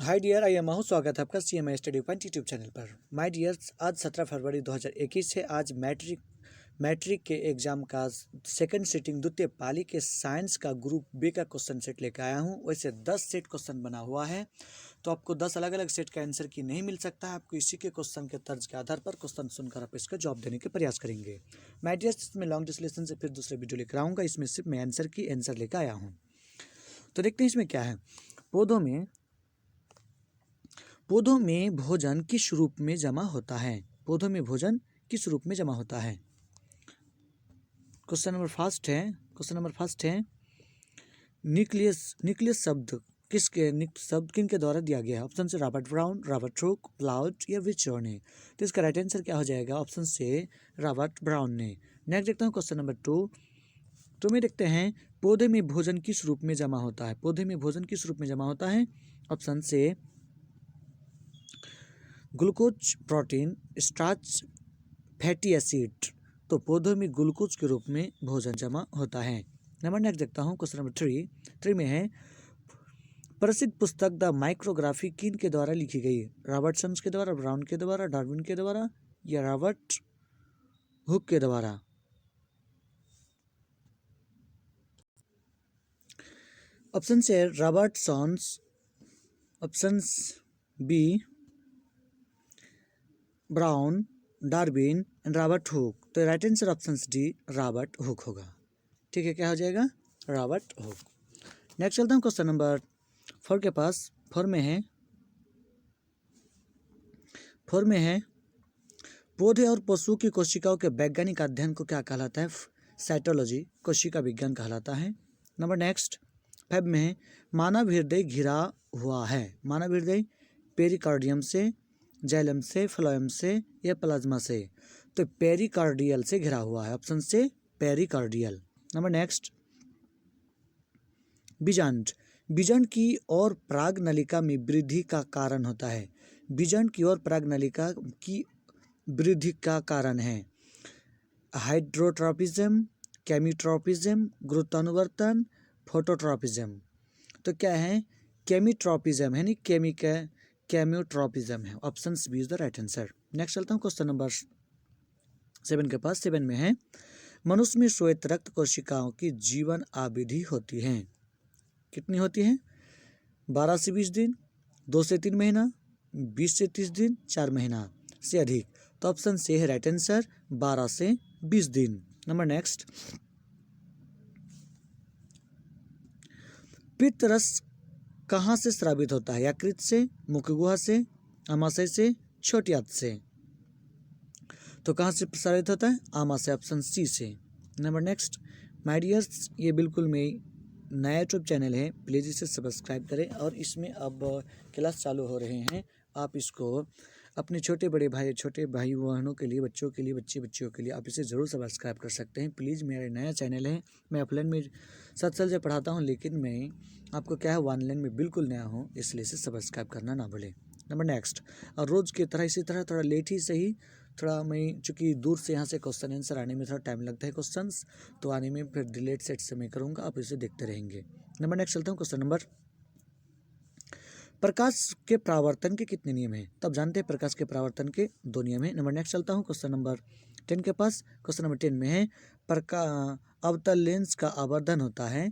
Hi dear, I am माहू। स्वागत है आपका CMI study point YouTube channel पर। माय डियर्स, आज 17 फरवरी 2021 है। आज मैट्रिक के एग्जाम का सेकंड सिटिंग द्वितीय पाली के साइंस का ग्रुप बी का क्वेश्चन सेट लेकर आया हूं। वैसे 10 सेट क्वेश्चन बना हुआ है, तो आपको 10 अलग अलग सेट का आंसर की नहीं मिल सकता है। आपको इसी के क्वेश्चन के तर्ज के आधार पर क्वेश्चन सुनकर आप इसका जवाब देने के प्रयास करेंगे। माय डियर्स, इसमें लॉन्ग डिस्लेशन से फिर दूसरे वीडियो लेकर आऊँगा। इसमें सिर्फ मैं आंसर लेकर आया हूँ। तो देखते हैं इसमें क्या है। पौधों में भोजन किस रूप में जमा होता है? पौधों में भोजन किस रूप में जमा होता है? क्वेश्चन नंबर फर्स्ट है न्यूक्लियस शब्द किन के द्वारा दिया गया है? ऑप्शन से रॉबर्ट ब्राउन, रॉबर्ट हुक, प्लाउट या विचर्न ने। तो इसका राइट आंसर क्या हो जाएगा? ऑप्शन से रॉबर्ट ब्राउन ने। नेक्स्ट देखता हूँ क्वेश्चन नंबर 2। तो में देखते हैं पौधे में भोजन किस रूप में जमा होता है? पौधे में भोजन किस रूप में जमा होता है? ऑप्शन से glucose, protein, starch, fatty acid. तो पौधों में ग्लूकोज के रूप में भोजन जमा होता है। नंबर नेक्स्ट देखता हूँ क्वेश्चन नंबर 3 में है प्रसिद्ध पुस्तक द माइक्रोग्राफी किन के द्वारा लिखी गई? रॉबर्टसन के द्वारा, ब्राउन के द्वारा, डार्विन के द्वारा या रॉबर्ट हुक के द्वारा? ऑप्शन से Robertson's, option B Brown, Darwin and Robert Hooke. तो right answer option D Robert Hooke होगा। ठीक है, क्या हो जाएगा? Robert Hooke. नेक्स्ट चलता हूँ क्वेश्चन नंबर 4 के पास। 4 में है पौधे और पशु की कोशिकाओं के वैज्ञानिक अध्ययन को क्या कहलाता है? साइटोलॉजी, कोशिका विज्ञान कहलाता है। नंबर नेक्स्ट 5 में है मानव हृदय घिरा हुआ है। मानव हृदय पेरिकार्डियम से, जैलम से, फ्लोएम से या प्लाज्मा से? तो पेरिकार्डियल से घिरा हुआ है। ऑप्शन से पेरिकार्डियल। नंबर नेक्स्ट बीजांड की और पराग नलिका में वृद्धि का कारण होता है। बीजांड की और पराग नलिका की वृद्धि का कारण है हाइड्रोट्रॉपिज्म, केमिट्रॉपिज्म, गुरुत्वानुवर्तन, फोटोट्रॉपिज्म। तो क्या है? केमिट्रॉपिज्म है, नहीं केमियोट्रॉपिज्म है। Option B is the right answer. Next चलता हूँ क्वेश्चन नंबर 7 के पास। 7 में है मनुष्य में श्वेत रक्त कोशिकाओं की जीवन अवधि होती है। कितनी होती है? 12 से 20 दिन, 2 से 3 महीना, 20 से 30 दिन, 4 महीना से अधिक। तो ऑप्शन से है राइट आंसर 12 से 20 दिन। नंबर नेक्स्ट पित्तरस कहाँ से स्रावित होता है? यकृत से, मुख गुहा से, आमाशय से, छोटी आंत से? तो कहाँ से स्रावित होता है? आमाशय, ऑप्शन सी से। नंबर नेक्स्ट माय डियर्स, ये बिल्कुल में नया यूट्यूब चैनल है, प्लीज़ इसे सब्सक्राइब करें। और इसमें अब क्लास चालू हो रहे हैं। आप इसको अपने छोटे भाई बहनों के लिए, बच्चों के लिए, बच्चियों के लिए आप इसे ज़रूर सब्सक्राइब कर सकते हैं। प्लीज़, मेरा नया चैनल है। मैं ऑफलाइन में 7 साल से पढ़ाता हूँ, लेकिन मैं आपको क्या है ऑनलाइन में बिल्कुल नया हूँ, इसलिए इसे सब्सक्राइब करना ना भूलें। नंबर नेक्स्ट, और रोज़ की तरह इसी तरह थोड़ा लेट ही सही, थोड़ा मैं चूँकि दूर से यहाँ से क्वेश्चन आंसर आने में थोड़ा टाइम लगता है, क्वेश्चंस तो आने में फिर डिलेट सेट से मैं करूँगा, आप इसे देखते रहेंगे। नंबर नेक्स्ट चलता हूँ क्वेश्चन नंबर प्रकाश के परावर्तन के कितने नियम हैं? तब जानते हैं प्रकाश के परावर्तन के 2 नियम हैं। नंबर नेक्स्ट चलता हूँ क्वेश्चन नंबर 10 के पास। क्वेश्चन नंबर 10 में है अवतल लेंस का आवर्धन होता है।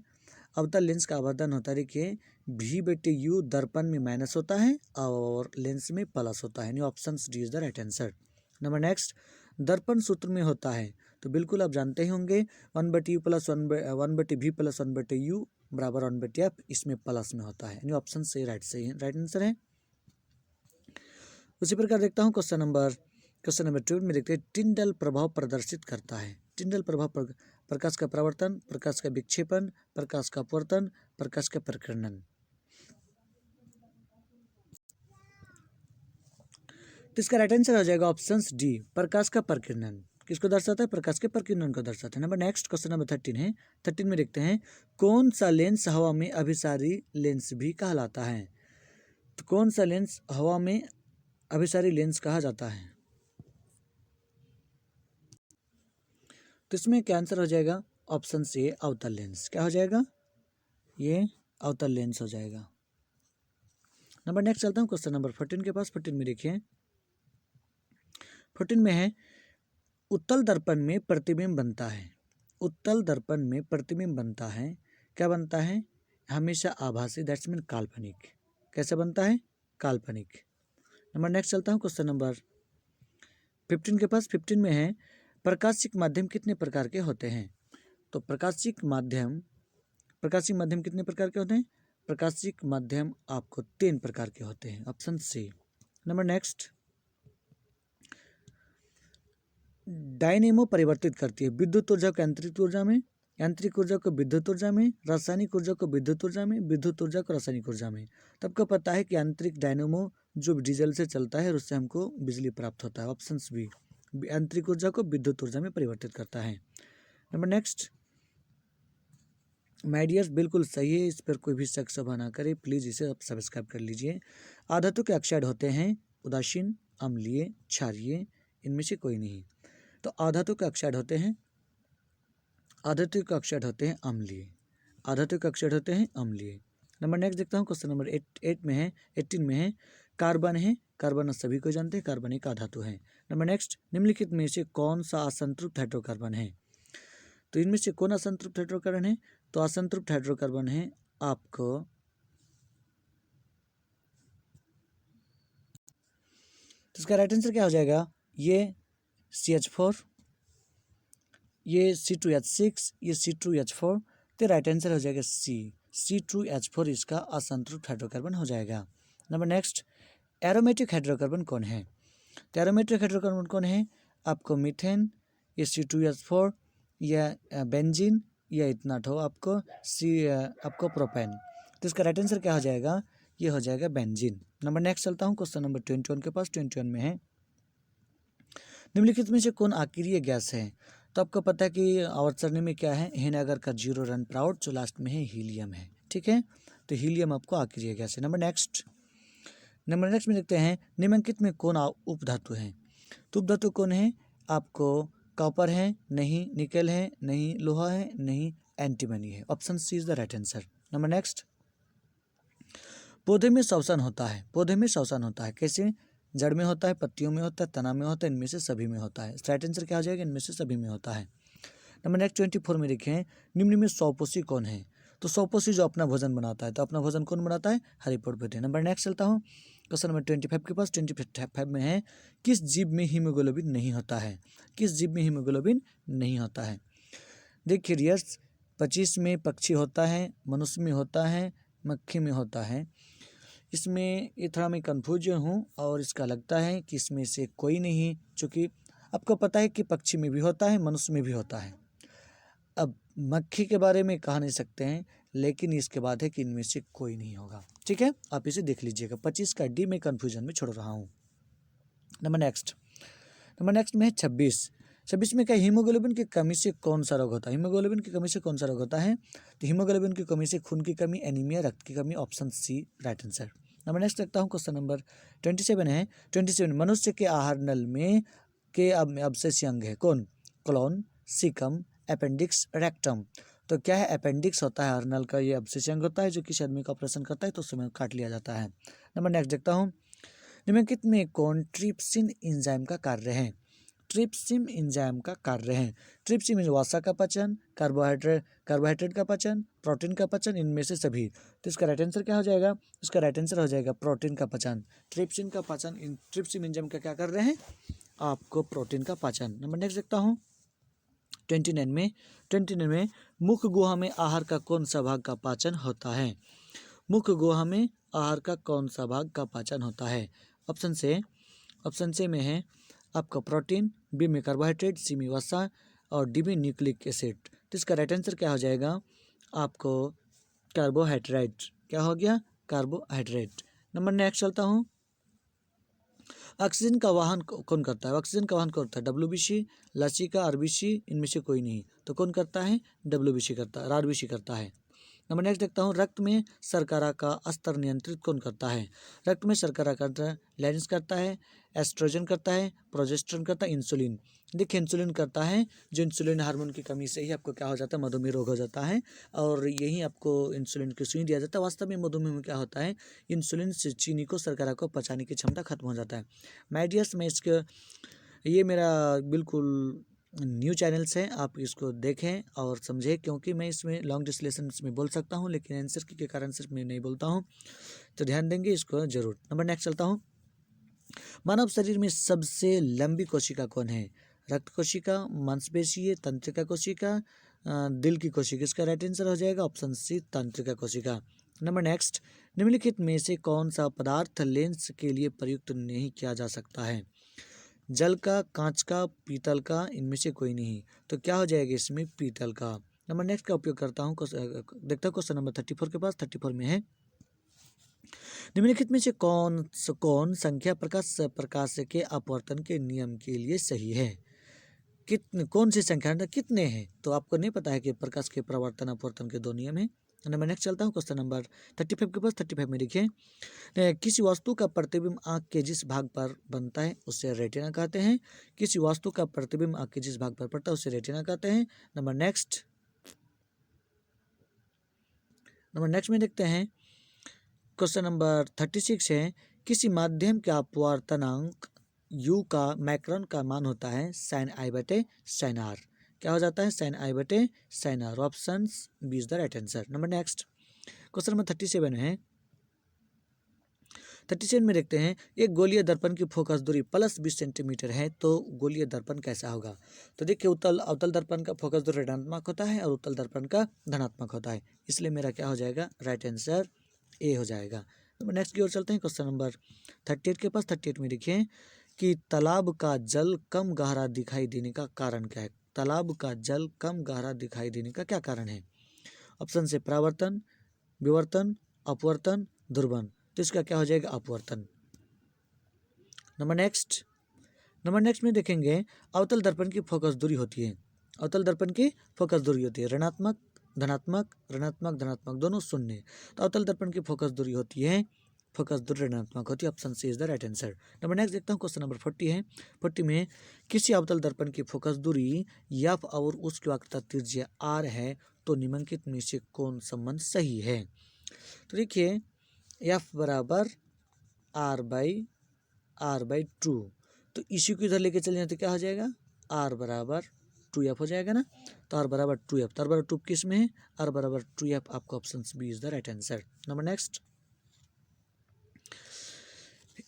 अवतल लेंस का आवर्धन होता है, देखिए V/U दर्पण में माइनस होता है और लेंस में प्लस होता है। Option D is the right answer. Number next दर्पण सूत्र में होता है, तो बिल्कुल आप जानते ही होंगे 1/U plus 1/V plus 1/U बराबर 1/F, इसमें प्लस में होता है। ऑप्शन से राइट आंसर है। उसी प्रकार देखता हूँ क्वेश्चन नंबर 2 में देखते हैं टिंडल प्रभाव प्रदर्शित करता है। टिंडल प्रभाव प्रकाश का परावर्तन, प्रकाश का विक्षेपण, प्रकाश का अपवर्तन, प्रकाश का प्रकीर्णन। तो इसका राइट आंसर हो जाएगा ऑप्शन डी प्रकाश का प्रकीर्णन। किसको दर्शाता है? प्रकाश के प्रकीर्णन को दर्शाता है। नंबर नेक्स्ट क्वेश्चन नंबर 13 है। 13 में देखते हैं कौन सा लेंस हवा में अभिसारी लेंस भी कहलाता है? तो कौन सा लेंस हवा में अभिसारी लेंस कहा जाता है? तो इसमें क्या आंसर हो जाएगा? ऑप्शन से अवतल लेंस। क्या हो जाएगा? ये अवतल लेंस हो जाएगा। नंबर नेक्स्ट चलता हूँ क्वेश्चन नंबर 14 के पास। 14 में देखिए, 14 में है उत्तल दर्पण में प्रतिबिंब बनता है। उत्तल दर्पण में प्रतिबिंब बनता है, क्या बनता है? हमेशा आभासी, दैट्स मीन काल्पनिक। कैसे बनता है? काल्पनिक। नंबर नेक्स्ट चलता हूँ क्वेश्चन नंबर 15 के पास। 15 में है प्रकाशिक माध्यम कितने प्रकार के होते हैं? तो प्रकाशिक माध्यम कितने प्रकार के होते हैं? प्रकाशिक माध्यम आपको 3 प्रकार के होते हैं, option C. Number next, dynamo परिवर्तित करती है विद्युत ऊर्जा को यांत्रिक ऊर्जा में, यांत्रिक ऊर्जा को विद्युत ऊर्जा में, रासायनिक ऊर्जा को विद्युत ऊर्जा में, विद्युत ऊर्जा को रासायनिक ऊर्जा में। तो आपको पता है कि यांत्रिक डायनेमो जो डीजल से चलता है और उससे हमको बिजली प्राप्त होता है, ऑप्शन बी। यांत्रिक ऊर्जा को विद्युत ऊर्जा में परिवर्तित करता है। नंबर नेक्स्ट, माय डियर्स बिल्कुल सही है, इस पर कोई भी शक सभा ना करे, प्लीज़ इसे आप सब्सक्राइब कर लीजिए। आधातु के ऑक्साइड होते हैं उदासीन, अम्लीय, क्षारीय, इनमें से कोई नहीं। तो आधातु के ऑक्साइड होते हैं, आधातु के ऑक्साइड होते हैं अम्लीय, आधातु के ऑक्साइड होते हैं अम्लीय। नंबर नेक्स्ट देखता हूँ क्वेश्चन नंबर 18 में है कार्बन है। कार्बन सभी को जानते हैं, कार्बन एक आधातु है। नंबर नेक्स्ट, निम्नलिखित में से कौन सा असंतृप्त हाइड्रोकार्बन है? तो इनमें से कौन असंतृप्त हाइड्रोकार्बन है? तो असंतृप्त हाइड्रोकार्बन है आपको तो इसका राइट आंसर क्या हो जाएगा? ये CH4, ये C2H6, ये C2H4। तो राइट आंसर हो जाएगा C2H4 इसका असंतृप्त हाइड्रोकार्बन हो जाएगा। नंबर नेक्स्ट, एरोमेटिक हाइड्रोकार्बन कौन है? तो एरोमेटिक हाइड्रोकार्बन कौन है? आपको मीथेन, ये C2H4, या बेंजीन, या इतना ठो आपको आपको प्रोपेन। तो इसका राइट आंसर क्या हो जाएगा? ये हो जाएगा बेंजीन। नंबर नेक्स्ट चलता हूँ क्वेश्चन नंबर 21 के पास। 21 में है निम्नलिखित में से कौन अक्रिय गैस है? तो आपको पता है कि आवर्त सरणी में क्या है, हेनागर का 0 रन प्राउड, जो लास्ट में है हीलियम है, ठीक है। तो हीलियम आपको अक्रिय गैस है। नंबर नेक्स्ट में देखते हैं निम्नलिखित में कौन उपधातु है? तो उपधातु कौन है? आपको कॉपर है, नहीं, निकल है, नहीं, लोहा है, नहीं, एंटीमनी है, option C is the right answer. Number next, पौधे में श्वसन होता है, पौधे में श्वसन होता है कैसे? जड़ में होता है, पत्तियों में होता है, तना में होता है, इनमें से सभी में होता है। राइट आंसर क्या हो जाएगा? इनमें से सभी में होता है। नंबर नेक्स्ट 24 में देखें निम्न में स्वपोषी कौन है? तो स्वपोषी जो अपना भोजन बनाता है, तो अपना भोजन कौन बनाता है? हरिपोर्ट। नंबर नेक्स्ट चलता हूँ क्वेश्चन नंबर 25 के पास। 25 में है किस जीव में हीमोग्लोबिन नहीं होता है? किस जीव में हीमोग्लोबिन नहीं होता है? देखिए डियर्स, 25 में पक्षी होता है, मनुष्य में होता है, मक्खी में होता है। इसमें ये थोड़ा मैं कन्फ्यूज हूँ और इसका लगता है कि इसमें से कोई नहीं, चूँकि आपको पता है कि पक्षी में भी होता है, मनुष्य में भी होता है। अब मक्खी के बारे में कह नहीं सकते हैं, लेकिन इसके बाद है कि इनमें से कोई नहीं होगा, ठीक है। आप इसे देख लीजिएगा। 25 का डी में कन्फ्यूजन में छोड़ रहा हूँ। नंबर नेक्स्ट में है 26 में क्या हीमोग्लोबिन की कमी से कौन सा रोग होता है? हीमोग्लोबिन की कमी से कौन सा रोग होता है? तो हीमोग्लोबिन की कमी से खून की कमी, एनीमिया, रक्त की कमी, option C right answer. Number next देखता हूँ क्वेश्चन नंबर 27 है। 27 मनुष्य के आहार नल में के अवशेषीय अंग है कौन? Colon, caecum, appendix, rectum. तो क्या है? अपेंडिक्स होता है आहार नल का, ये अवशेषीय अंग होता है जो किसी आदमी का ऑपरेशन करता है तो उस समय काट लिया जाता है। नंबर नेक्स्ट देखता हूँ निम्नलिखित में कौन ट्रिप्सिन एंजाइम का कार्य है? ट्रिप्सिन एंजाइम का कार्य है। ट्रिप्सिन वसा का पचन, कार्बोहाइड्रेट का पचन, प्रोटीन का पचन, इनमें से सभी। तो इसका राइट आंसर क्या हो जाएगा? इसका राइट आंसर हो जाएगा प्रोटीन का पचन। ट्रिप्सिन का पचन, इन ट्रिप्सिन एंजाइम का क्या कर रहे हैं? आपको प्रोटीन का पचन। नंबर नेक्स्ट देखता हूँ 29 में मुख्य गुहा में आहार का कौन सा भाग का पाचन होता है? मुख्य गुहा में आहार का कौन सा भाग का पाचन होता है? ऑप्शन से में है आपका प्रोटीन, बी में कार्बोहाइड्रेट, सी में वसा और डी में न्यूक्लिक एसिड। तो इसका राइट आंसर क्या हो जाएगा? आपको कार्बोहाइड्रेट। क्या हो गया? कार्बोहाइड्रेट। नंबर नेक्स्ट चलता हूँ ऑक्सीजन का वाहन कौन करता है? ऑक्सीजन का वाहन कौन करता है? WBC, लसीका, RBC, इनमें से कोई नहीं। तो कौन करता है? WBC करता है, RBC करता है। नंबर नेक्स्ट देखता हूँ, रक्त में शर्करा का स्तर नियंत्रित कौन करता है? रक्त में शर्करा का लैरिंस करता है, एस्ट्रोजन करता है, प्रोजेस्टेरोन करता है, इंसुलिन। देखिए इंसुलिन करता है, जो इंसुलिन हार्मोन की कमी से ही आपको क्या हो जाता है, मधुमेह रोग हो जाता है, और यही आपको इंसुलिन की सुई दिया जाता है। वास्तव में मधुमेह में क्या होता है, इंसुलिन से चीनी को, शर्करा को पचाने की क्षमता खत्म हो जाता है। माय डियर्स, मैं इसके ये मेरा बिल्कुल न्यू चैनल्स है, आप इसको देखें और समझें, क्योंकि मैं इसमें लॉन्ग डिस्लेशन में बोल सकता हूँ, लेकिन आंसर के कारण सिर्फ मैं नहीं बोलता हूँ, तो ध्यान देंगे इसको जरूर। नंबर नेक्स्ट चलता हूँ, मानव शरीर में सबसे लंबी कोशिका कौन है? रक्त कोशिका, मांसपेशीय, तंत्रिका कोशिका, दिल की कोशिका। इसका राइट आंसर हो जाएगा ऑप्शन सी, तंत्रिका कोशिका। नंबर नेक्स्ट, निम्नलिखित में से कौन सा पदार्थ लेंस के लिए प्रयुक्त नहीं किया जा सकता है? जल का, कांच का, पीतल का, इनमें से कोई नहीं। तो क्या हो जाएगा इसमें? पीतल का। नंबर नेक्स्ट का उपयोग करता हूँ, देखता हूँ क्वेश्चन नंबर 34 के पास। 34 में है, निम्नलिखित में से कौन संख्या प्रकाश के अपवर्तन के नियम के लिए सही है? कौन सी संख्या, कितने हैं? तो आपको नहीं पता है कि प्रकाश के प्रवर्तन अपवर्तन के दो नियम है। नंबर नेक्स्ट चलता हूँ, क्वेश्चन नंबर 35 के पास। 35 में देखिए, किसी वस्तु का प्रतिबिंब आँख के जिस भाग पर बनता है उसे रेटिना कहते हैं। किसी वस्तु का प्रतिबिंब आँख के जिस भाग पर पड़ता है उसे रेटिना कहते हैं। नंबर नेक्स्ट में देखते हैं, क्वेश्चन नंबर 36 है, किसी माध्यम का अपवर्तनांक u का माइक्रोन का मान होता है sin i बटे sin r। क्या हो जाता है? sin i बटे sin r। Option B is the right answer. Number next, question number 37 है। 37 में देखते हैं, एक गोलीय दर्पण की फोकस दूरी प्लस 20 सेंटीमीटर है, तो गोलीय दर्पण कैसा होगा? तो देखिए, अवतल दर्पण का फोकस दूरी ऋणात्मक होता है और उत्तल दर्पण का धनात्मक होता है, इसलिए मेरा क्या हो जाएगा? राइट आंसर ए हो जाएगा। तो नेक्स्ट की ओर चलते हैं, क्वेश्चन नंबर 38 के पास। 38 में देखिए कि तालाब का जल कम गहरा दिखाई देने का कारण क्या है? तालाब का जल कम गहरा दिखाई देने का क्या कारण है? ऑप्शन से परावर्तन, विवर्तन, अपवर्तन, ध्रुवन। तो इसका क्या हो जाएगा? अपवर्तन। नंबर नेक्स्ट में देखेंगे, अवतल दर्पण की फोकस दूरी होती है, अवतल दर्पण की फोकस दूरी होती है ऋणात्मक, धनात्मक, ऋणात्मक, धनात्मक दोनों शून्य। तो अवतल दर्पण की फोकस दूरी होती है, फोकस दूरी ऋणात्मक होती है। Option C is the right answer. Number next देखता हूँ, क्वेश्चन नंबर 40 है। 40 में, किसी अवतल दर्पण की फोकस दूरी एफ और उसकी वक्रता त्रिज्या आर है, तो निम्नलिखित में से कौन संबंध सही है? तो देखिए, एफ बराबर आर बाई 2, तो इसी को इधर लेके चले तो क्या हो जाएगा? आर बराबर 2f हो जाएगा ना। तो आर बराबर 2f, तो आर बराबर 2 किस में है? आर बराबर 2f, आपका option B is the right answer. Number next,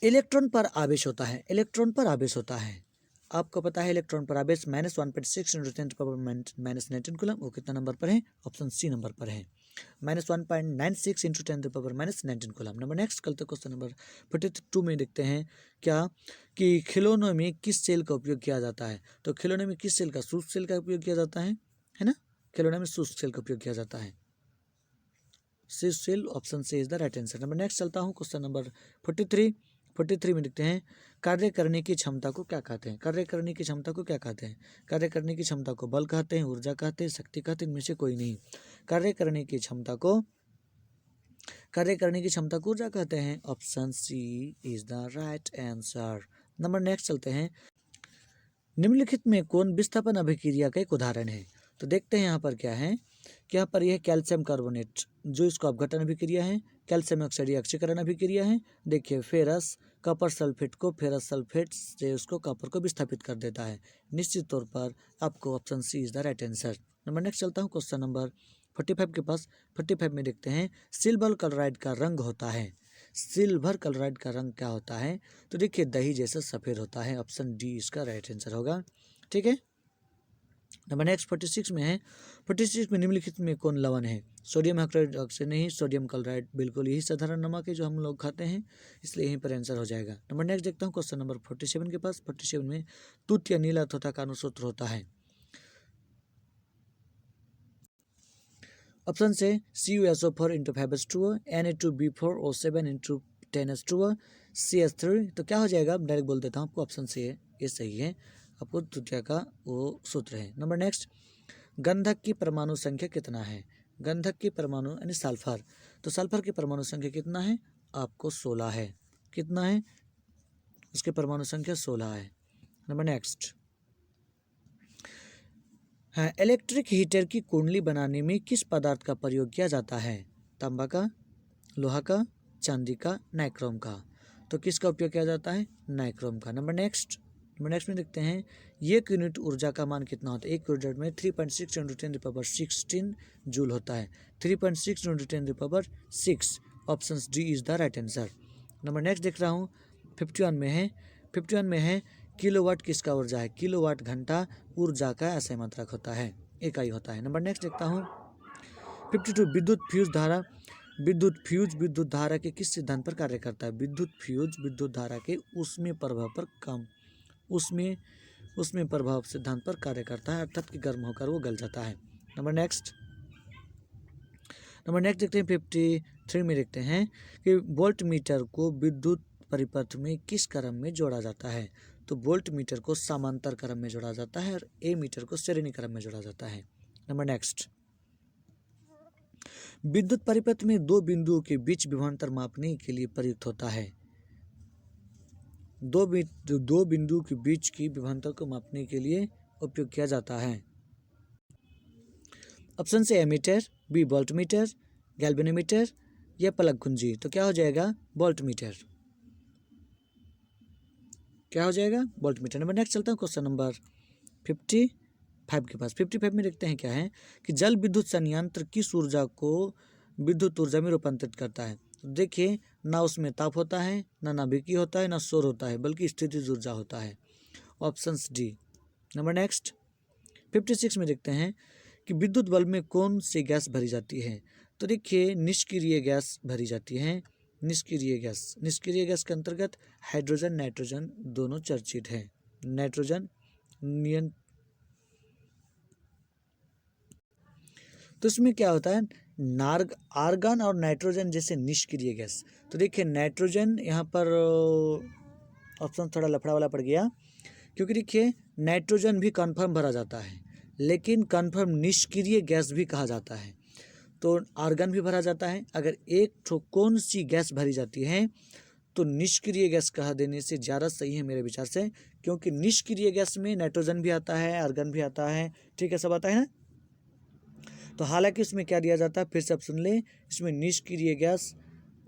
electron पर आवेश होता है, इलेक्ट्रॉन पर आवेश होता है, आपको पता है इलेक्ट्रॉन पर आवेश -1.6 × 10⁻⁻19 कूलम, वो कितना नंबर पर है? ऑप्शन सी नंबर पर है, -1.96 × 10⁻⁻19 कूलम। नंबर नेक्स्ट कल तक क्वेश्चन नंबर 42 में देखते हैं, क्या कि खिलौनों में किस सेल का उपयोग किया जाता है? तो खिलौनों में किस सेल का? शुष्क सेल का उपयोग किया जाता है ना। खिलौनों में शुष्क सेल का उपयोग किया जाता है, शुष्क cell. Option C is the right answer. Number next चलता हूँ, क्वेश्चन नंबर 43 में देखते हैं, कार्य करने की क्षमता को क्या कहते हैं? कार्य करने की क्षमता को क्या कहते हैं? कार्य करने की क्षमता को बल कहते हैं, ऊर्जा कहते हैं, शक्ति कहते हैं, इनमें से कोई नहीं। कार्य करने की क्षमता को ऊर्जा कहते हैं। Option C is the right answer. Number next चलते हैं, निम्नलिखित में कौन विस्थापन अभिक्रिया का एक उदाहरण है? तो देखते हैं यहाँ पर क्या है, कि यहाँ पर यह कैल्शियम कार्बोनेट, जो इसको अपघटन अभिक्रिया है, कैल्शियम ऑक्साइड ऑक्सीकरण अभिक्रिया है। देखिए, फेरस कॉपर सल्फेट को फेरस सल्फेट से उसको कॉपर को विस्थापित कर देता है। निश्चित तौर पर आपको option C is the right answer. Number next चलता हूँ, क्वेश्चन नंबर 45 के पास। 45 में देखते हैं, सिल्वर क्लोराइड का रंग होता है, सिल्वर क्लोराइड का रंग क्या होता है? तो देखिए, दही जैसा सफ़ेद होता है। ऑप्शन डी इसका राइट आंसर होगा। ठीक है। नंबर नेक्स्ट 46 में है, 46 में निम्नलिखित में कौन लवण है? सोडियम हाइड्रोक्साइड से नहीं, सोडियम क्लोराइड बिल्कुल यही साधारण नमक है जो हम लोग खाते हैं, इसलिए यहीं पर आंसर हो जाएगा। नंबर नेक्स्ट देखता हूँ, क्वेश्चन नंबर 47 के पास। 47 में तुत या नीला तोता का अनुसूत्र होता है। ऑप्शन से CuSO4 × 5H2O, Na2B4 O7 × 10H2O, CH3। तो क्या हो जाएगा? डायरेक्ट बोल देता हूँ आपको, ऑप्शन से ये सही है, आपको तुतिया का वो सूत्र है। नंबर नेक्स्ट, गंधक की परमाणु संख्या कितना है? गंधक की परमाणु यानी सल्फर, तो सल्फर की परमाणु संख्या कितना है, आपको 16 है। कितना है, उसके परमाणु संख्या 16 है। नंबर नेक्स्ट, हाँ, इलेक्ट्रिक हीटर की कुंडली बनाने में किस पदार्थ का प्रयोग किया जाता है, तांबा का, लोहा का, चांदी का, नाइक्रोम का, तो किसका उपयोग किया जाता है, नाइक्रोम का। नंबर नेक्स्ट में देखते हैं, एक यूनिट ऊर्जा का मान कितना होता है, एक यूनिट में 3.6 × 10⁻16 जूल होता है। 3.6 × 10⁻6, option D is the right answer. Number next देख रहा हूँ 51 में है किलोवाट किसका ऊर्जा है, किलोवाट घंटा ऊर्जा का ऐसा मात्रक होता है, इकाई होता है। नंबर नेक्स्ट देखता हूँ 52, विद्युत धारा के किस सिद्धांत पर कार्य करता है, विद्युत धारा के ऊष्मीय प्रभाव पर ऊष्मीय प्रभाव सिद्धांत पर कार्य करता है, अर्थात कि गर्म होकर वो गल जाता है। नंबर नेक्स्ट देखते हैं 53 में देखते हैं कि वोल्ट मीटर को विद्युत परिपथ में किस क्रम में जोड़ा जाता है, तो वोल्ट मीटर को समांतर क्रम में जोड़ा जाता है और ए मीटर को श्रेणी क्रम में जोड़ा जाता है। नंबर नेक्स्ट, विद्युत परिपथ में दो बिंदुओं के बीच विभवांतर मापने के लिए प्रयुक्त होता है, दो बिंदु के बीच की विभवांतर को मापने के लिए उपयोग किया जाता है। ऑप्शन से एमीटर, बी वोल्टमीटर, गैल्वेनोमीटर या प्लग कुंजी, तो क्या हो जाएगा, वोल्टमीटर। क्या हो जाएगा, वोल्टमीटर। नंबर नेक्स्ट चलता हूँ क्वेश्चन नंबर 55 के पास। 55 में देखते हैं क्या है कि जल विद्युत संयंत्र किस ऊर्जा को विद्युत ऊर्जा में रूपांतरित करता है, तो देखिए ना उसमें ताप होता है, ना नाभिकीय होता है, ना शोर होता है, बल्कि स्थितिज ऊर्जा होता है, ऑप्शन डी। नंबर नेक्स्ट 56 में देखते हैं कि विद्युत बल्ब में कौन सी गैस भरी जाती है, तो देखिए निष्क्रिय गैस भरी जाती है। निष्क्रिय गैस के अंतर्गत हाइड्रोजन नाइट्रोजन दोनों चर्चित है। नाइट्रोजन तो इसमें क्या होता है, आर्गन और नाइट्रोजन जैसे निष्क्रिय गैस, तो देखिए नाइट्रोजन यहाँ पर ऑप्शन थोड़ा लफड़ा वाला पड़ गया, क्योंकि देखिए नाइट्रोजन भी कन्फर्म भरा जाता है, लेकिन कन्फर्म निष्क्रिय गैस भी कहा जाता है, तो आर्गन भी भरा जाता है। अगर एक ठो कौन सी गैस भरी जाती है तो निष्क्रिय गैस कहा देने से ज़्यादा सही है मेरे विचार से, क्योंकि निष्क्रिय गैस में नाइट्रोजन भी आता है, आर्गन भी आता है, ठीक है, सब आता है ना। तो हालांकि इसमें क्या दिया जाता है, फिर से आप सुन लें, इसमें निष्क्रिय गैस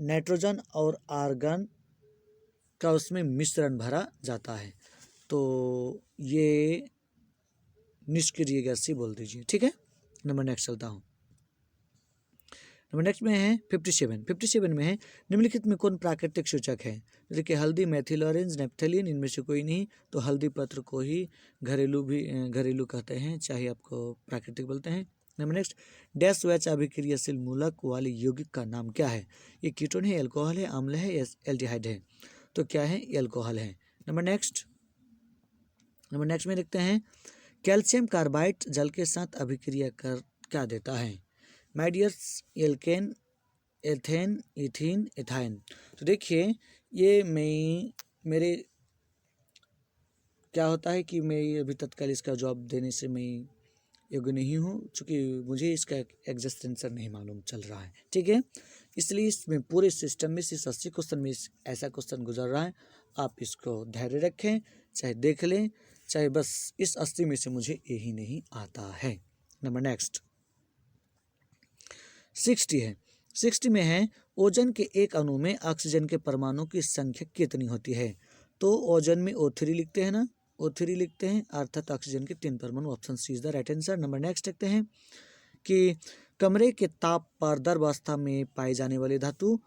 नाइट्रोजन और आर्गन का उसमें मिश्रण भरा जाता है, तो ये निष्क्रिय गैस ही बोल दीजिए, ठीक है। नंबर नेक्स्ट चलता हूँ। नंबर नेक्स्ट में है 57 में है निम्नलिखित में कौन प्राकृतिक सूचक है, देखिए हल्दी, मैथिल ऑरेंज, नेप्थेलिन, इनमें से कोई नहीं, तो हल्दी पत्र को ही घरेलू कहते हैं, चाहे आपको प्राकृतिक बोलते हैं। नंबर नेक्स्ट, डैश वेच अभिक्रियाशील मूलक वाले यौगिक का नाम क्या है, ये कीटोन है, एल्कोहल है, अम्ल है, एल्डिहाइड है, तो क्या है, एल्कोहल है। नंबर नेक्स्ट में देखते हैं कैल्शियम कार्बाइड जल के साथ अभिक्रिया कर क्या देता है, माइडियर्स, एल्केन, एथेन, इथीन, एथाइन, तो देखिए ये मेरे क्या होता है कि मैं अभी तत्काल इसका जवाब देने से मैं योग्य नहीं हूँ, चूँकि मुझे इसका एग्जैक्ट आंसर नहीं मालूम चल रहा है, ठीक है, इसलिए इसमें पूरे सिस्टम में सिर्फ 80 क्वेश्चन में ऐसा क्वेश्चन गुजर रहा है, आप इसको धैर्य रखें, चाहे देख लें, चाहे बस इस 80 में से मुझे यही नहीं आता है। नंबर नेक्स्ट 60 में है ओजन के एक अणु में ऑक्सीजन के परमाणु की संख्या कितनी होती है, तो ओजन में O3 लिखते हैं ना, O3 लिखते हैं, अर्थात ऑक्सीजन के 3 परमाणु, option C is the right answer. Number next देखते हैं कि कमरे के ताप पर द्रवावस्था में पाई जाने वाली धातु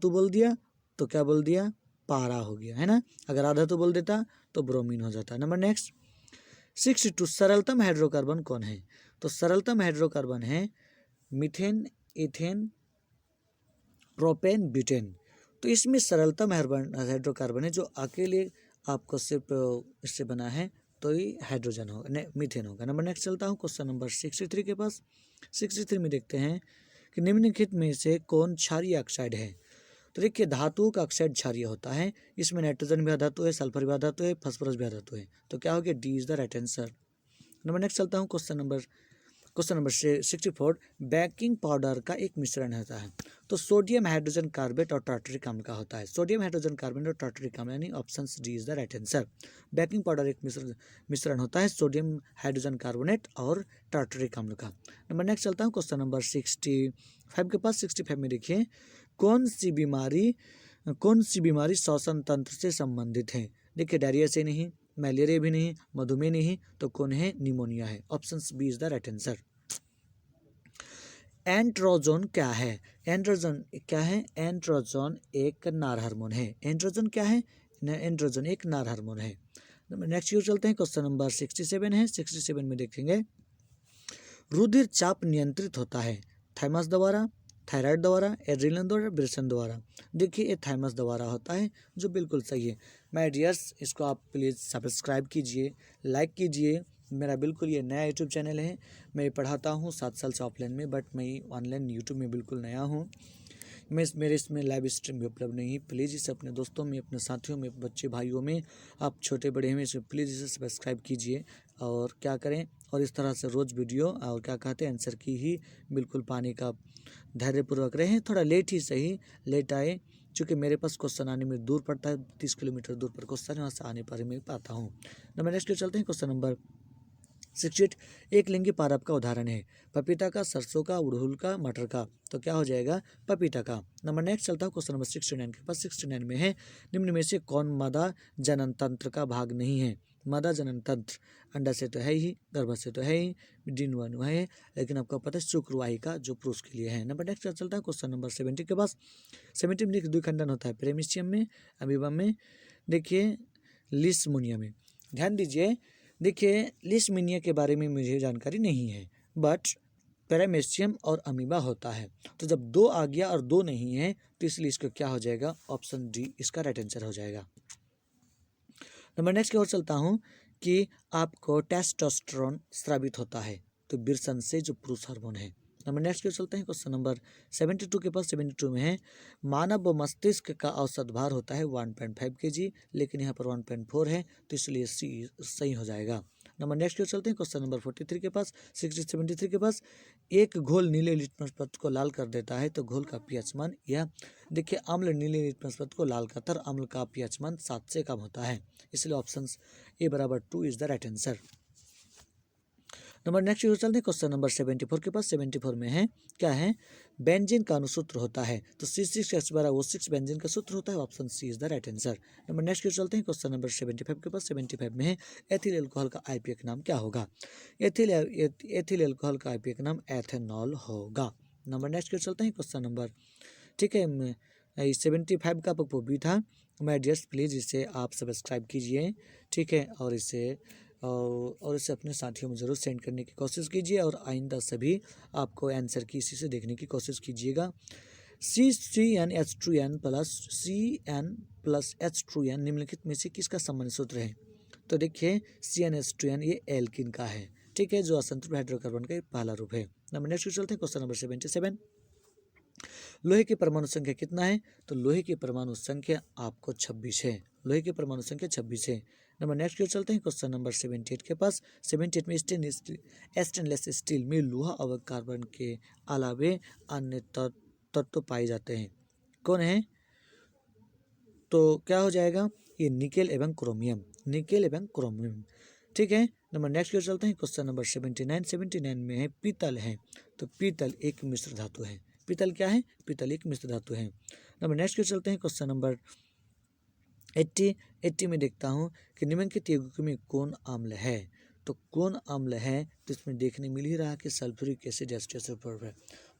बोल दिया तो क्या बोल दिया, पारा हो गया है ना, अगर आधातु बोल देता तो ब्रोमीन हो जाता। नंबर नेक्स्ट 62 सरलतम हाइड्रोकार्बन कौन है, तो सरलतम हाइड्रोकार्बन है मीथेन, इथेन, प्रोपेन, ब्यूटेन, तो इसमें सरलतम हाइड्रोकार्बन है जो अकेले आपको सिर्फ इससे बना है, तो ये हाइड्रोजन होगा, नहीं मीथेन होगा। नंबर नेक्स्ट चलता हूँ क्वेश्चन नंबर 63 के पास। 63 में देखते हैं कि निम्नलिखित में से कौन क्षारीय ऑक्साइड है, तो देखिए धातुओं का ऑक्साइड क्षारीय होता है, इसमें नाइट्रोजन भी अधातु है, सल्फर भी अधातु है, फास्फोरस भी अधातु है, तो क्या हो गया, D is the right answer. Number next चलता हूँ question number question number 64, baking powder का एक मिश्रण होता है तो सोडियम हाइड्रोजन कार्बेट और टार्टरिक अम्ल का होता है। सोडियम हाइड्रोजन कार्बेट और टार्टरिक अम्ल यानी option D is the right answer. Baking powder एक मिश्रण होता है सोडियम हाइड्रोजन कार्बोनेट और टार्टरिक अम्ल का। नंबर नेक्स्ट चलता हूँ क्वेश्चन नंबर 65 के पास। 65 में देखिए कौन सी बीमारी श्वसन तंत्र से संबंधित है। देखिए डायरिया से नहीं, मलेरिया भी नहीं, मधुमेह नहीं, तो कौन है, निमोनिया है। Option B is the right answer. Androgen क्या है? एंड्रोजन क्या है? एंड्रोजन एक नार हार्मोन है। एंड्रोजन क्या है? एंड्रोजन एक नार हार्मोन है। नेक्स्ट यूर चलते हैं, क्वेश्चन नंबर 67 है। 67 में देखेंगे रुधिर चाप नियंत्रित होता है थाइमस द्वारा, थायराइड द्वारा, एड्रिनलिन द्वारा, ब्रेसन द्वारा। देखिए ये थाइमस द्वारा होता है, जो बिल्कुल सही है। माय डियर्स, इसको आप प्लीज़ सब्सक्राइब कीजिए, लाइक कीजिए। मेरा बिल्कुल ये नया यूट्यूब चैनल है। मैं पढ़ाता हूँ 7 साल से ऑफलाइन में, बट मैं ऑनलाइन यूट्यूब में बिल्कुल नया हूँ। मेरे इसमें लाइव स्ट्रीम भी उपलब्ध नहीं है। प्लीज़ इसे अपने दोस्तों में, अपने साथियों में, बच्चे भाइयों में, आप छोटे बड़े में इसे प्लीज़ इसे सब्सक्राइब कीजिए और क्या करें, और इस तरह से रोज़ वीडियो और क्या कहते हैं आंसर की ही बिल्कुल पाने का धैर्यपूर्वक रहें। थोड़ा लेट ही सही, लेट आए, चूँकि मेरे पास क्वेश्चन आने में दूर पड़ता है, 30 किलोमीटर दूर पर क्वेश्चन है, वहाँ से आने पर मैं पाता हूँ। नंबर नेक्स्ट चलते हैं, क्वेश्चन नंबर 68 एक लिंगी पारप का उदाहरण है पपीता का, सरसों का, उड़हुल का, मटर का, तो क्या हो जाएगा, पपीता का। नंबर नेक्स्ट चलता हूँ क्वेश्चन नंबर 69 के पास। 69 में है निम्न में से कौन मादा जनन तंत्र का भाग नहीं है। मादा जनन तंत्र अंडा से तो है ही, गर्भ से तो है ही, डिंबवाणु है, लेकिन आपको पता है शुक्रवाहिका जो पुरुष के लिए है। नंबर नेक्स्ट चलता है क्वेश्चन नंबर 70 के पास। 70 में द्विखंडन होता है प्रेमिशियम में, अमीबा में, देखिए लिस्मोनिया में। ध्यान दीजिए, देखिए लिस्मोनिया के बारे में मुझे जानकारी नहीं है, बट पैरामेसियम और अमीबा होता है। तो जब 2 आ गया और 2 नहीं है तो इसलिए इसका क्या हो जाएगा, ऑप्शन डी इसका राइट आंसर हो जाएगा। नंबर नेक्स्ट की ओर चलता हूँ कि आपको टेस्टोस्टेरोन स्रावित होता है तो बिरसन से, जो पुरुष हार्मोन है। नंबर नेक्स्ट की ओर चलते हैं, क्वेश्चन नंबर 72 के पास। 72 में है मानव मस्तिष्क का औसत भार होता है 1.5 kg, लेकिन यहाँ पर 1.4 है तो इसलिए सी सही हो जाएगा। नंबर नेक्स्ट की ओर चलते हैं, क्वेश्चन नंबर 43 के पास। 73 के पास एक घोल नीले लिटमस पत्र को लाल कर देता है तो घोल का पीएच मान, यह देखिए अम्ल नीले लिटमस पत्र को लाल करता है, अम्ल का पीएच मान 7 से कम होता है, इसलिए ऑप्शन ए बराबर 2 is the right answer. Number next चलते हैं, क्वेश्चन नंबर 74 के पास। 74 में है क्या है, बेंजीन का अनुसूत्र होता है तो C6H12O6 बेंजीन का सूत्र होता है, option C is the right answer. Number next चलते हैं, क्वेश्चन नंबर 75 के पास। 75 में है एथिल एल्कोहल का IPA नाम क्या होगा। एथिल एल्कोहल का IPA नाम एथेनॉल होगा। नंबर नेक्स्ट चलते हैं, क्वेश्चन नंबर, ठीक है 75 का वो भी था। माय डियर्स प्लीज़ इसे आप सब्सक्राइब कीजिए, ठीक है, और इसे अपने साथियों में ज़रूर सेंड करने की कोशिश कीजिए और आइंदा सभी आपको आंसर की इसी से देखने की कोशिश कीजिएगा। CnH2n प्लस H2n निम्नलिखित में से किसका सामान्य सूत्र है। तो देखिए CnH2n ये एल्किन का है, ठीक है, जो असंतृप्त हाइड्रोकार्बन का पहला रूप है। नंबर नेक्स्ट चलते हैं, क्वेश्चन नंबर 77 लोहे की परमाणु संख्या कितना है। तो लोहे की परमाणु संख्या आपको 26 है, लोहे की परमाणु संख्या 26 है। नंबर नेक्स्ट की चलते हैं, क्वेश्चन नंबर 78 के पास। 78 में स्टेनलेस स्टील में लोहा और कार्बन के अलावे अन्य तत्व पाए जाते हैं, कौन है, तो क्या हो जाएगा, ये निकेल एवं क्रोमियम, निकेल एवं क्रोमियम, ठीक है। नंबर नेक्स्ट की चलते हैं, क्वेश्चन नंबर 79 में है पीतल है तो पीतल एक मिश्र धातु है। पीतल क्या है, पीतल एक मिश्र धातु है। नंबर नेक्स्ट की चलते हैं, क्वेश्चन नंबर 80 में देखता हूँ कि निम्नलिखित यौगिकों में कौन अम्ल है। तो कौन अम्ल है, तो इसमें देखने मिल ही रहा है कि सल्फ्यूरिक एसिड एस्टर है।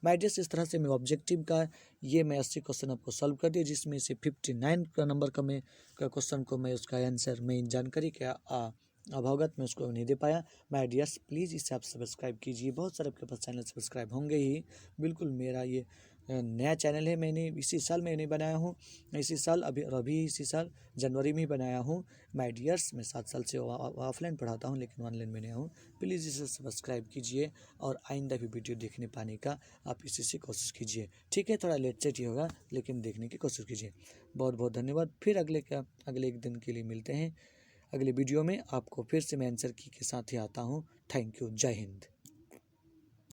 माय डियर्स, इस तरह से मैं ऑब्जेक्टिव का ये मैं 80 क्वेश्चन आपको सॉल्व कर दिया, जिसमें से 59 का नंबर का क्वेश्चन को मैं उसका आंसर मैं जानकारी क्या अवगत में उसको नहीं दे पाया। माय डियर्स प्लीज़ इसे आप सब्सक्राइब कीजिए, बहुत सारे आपके पास चैनल सब्सक्राइब होंगे ही, बिल्कुल मेरा ये नया चैनल है, मैंने इसी साल मैंने बनाया हूँ, इसी साल अभी इसी साल जनवरी में ही बनाया हूँ। माय डियर्स, मैं 7 साल से ऑफलाइन पढ़ाता हूँ लेकिन ऑनलाइन में नया हूँ, प्लीज़ इसे सब्सक्राइब कीजिए और आइंदा भी वीडियो देखने पाने का आप इसी से कोशिश कीजिए, ठीक है, थोड़ा लेट सेट ही होगा लेकिन देखने की कोशिश कीजिए। बहुत बहुत धन्यवाद। फिर अगले एक दिन के लिए मिलते हैं, अगले वीडियो में आपको फिर से मैं आंसर की के साथ ही आता हूँ। थैंक यू, जय हिंद।